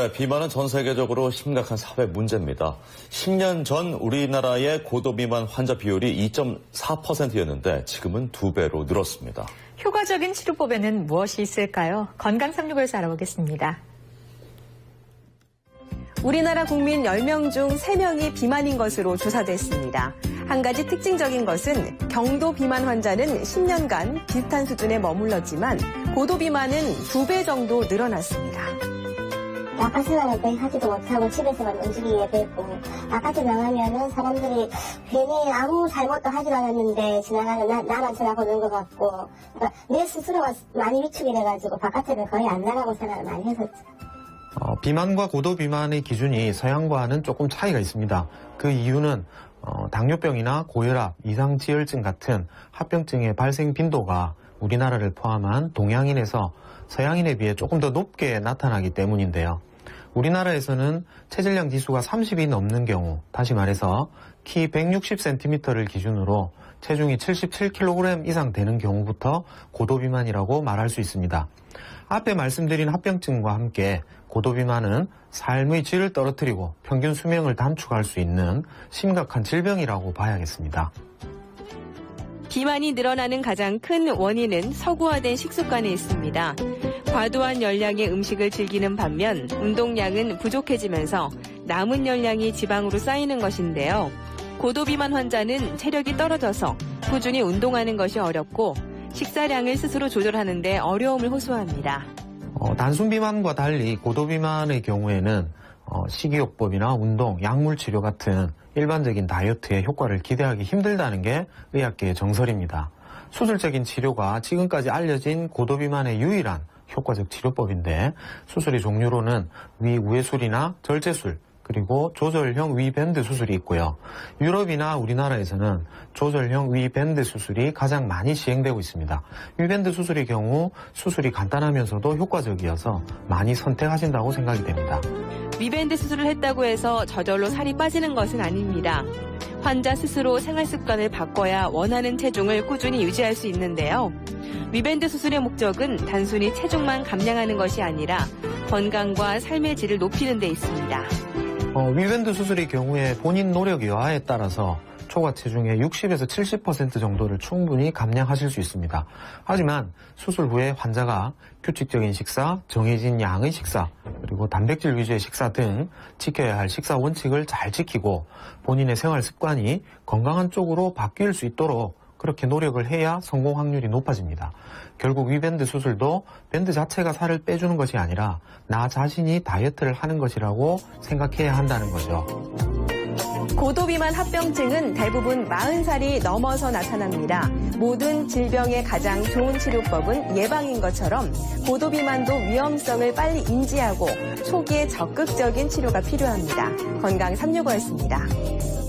네, 비만은 전 세계적으로 심각한 사회 문제입니다. 10년 전 우리나라의 고도비만 환자 비율이 2.4%였는데 지금은 2배로 늘었습니다. 효과적인 치료법에는 무엇이 있을까요? 건강365에서 알아보겠습니다. 우리나라 국민 10명 중 3명이 비만인 것으로 조사됐습니다. 한 가지 특징적인 것은 경도 비만 환자는 10년간 비슷한 수준에 머물렀지만 고도 비만은 2배 정도 늘어났습니다. 바깥에 나갈 때 하지도 못하고 집에서만 움직이게 되고, 바깥에 나가면은 사람들이 괜히 아무 잘못도 하지 않았는데 지나가는 나만 지나보는 것 같고, 그러니까 내 스스로가 많이 위축이 돼가지고 바깥에는 거의 안 나가고 생활을 많이 했었죠. 비만과 고도 비만의 기준이 서양과는 조금 차이가 있습니다. 그 이유는 당뇨병이나 고혈압, 이상지혈증 같은 합병증의 발생 빈도가 우리나라를 포함한 동양인에서 서양인에 비해 조금 더 높게 나타나기 때문인데요. 우리나라에서는 체질량 지수가 30이 넘는 경우, 다시 말해서 키 160cm를 기준으로 체중이 77kg 이상 되는 경우부터 고도비만이라고 말할 수 있습니다. 앞에 말씀드린 합병증과 함께 고도비만은 삶의 질을 떨어뜨리고 평균 수명을 단축할 수 있는 심각한 질병이라고 봐야겠습니다. 비만이 늘어나는 가장 큰 원인은 서구화된 식습관에 있습니다. 과도한 열량의 음식을 즐기는 반면 운동량은 부족해지면서 남은 열량이 지방으로 쌓이는 것인데요. 고도비만 환자는 체력이 떨어져서 꾸준히 운동하는 것이 어렵고 식사량을 스스로 조절하는 데 어려움을 호소합니다. 단순 비만과 달리 고도비만의 경우에는 식이요법이나 운동, 약물치료 같은 일반적인 다이어트의 효과를 기대하기 힘들다는 게 의학계의 정설입니다. 수술적인 치료가 지금까지 알려진 고도비만의 유일한 효과적 치료법인데 수술의 종류로는 위우회술이나 절제술, 그리고 조절형 위밴드 수술이 있고요. 유럽이나 우리나라에서는 조절형 위밴드 수술이 가장 많이 시행되고 있습니다. 위밴드 수술의 경우 수술이 간단하면서도 효과적이어서 많이 선택하신다고 생각이 됩니다. 위밴드 수술을 했다고 해서 저절로 살이 빠지는 것은 아닙니다. 환자 스스로 생활 습관을 바꿔야 원하는 체중을 꾸준히 유지할 수 있는데요. 위밴드 수술의 목적은 단순히 체중만 감량하는 것이 아니라 건강과 삶의 질을 높이는 데 있습니다. 위밴드 수술의 경우에 본인 노력 여하에 따라서 초과 체중의 60에서 70% 정도를 충분히 감량하실 수 있습니다. 하지만 수술 후에 환자가 규칙적인 식사, 정해진 양의 식사, 그리고 단백질 위주의 식사 등 지켜야 할 식사 원칙을 잘 지키고 본인의 생활 습관이 건강한 쪽으로 바뀔 수 있도록 그렇게 노력을 해야 성공 확률이 높아집니다. 결국 위밴드 수술도 밴드 자체가 살을 빼주는 것이 아니라 나 자신이 다이어트를 하는 것이라고 생각해야 한다는 거죠. 고도비만 합병증은 대부분 40살이 넘어서 나타납니다. 모든 질병의 가장 좋은 치료법은 예방인 것처럼 고도비만도 위험성을 빨리 인지하고 초기에 적극적인 치료가 필요합니다. 건강365였습니다.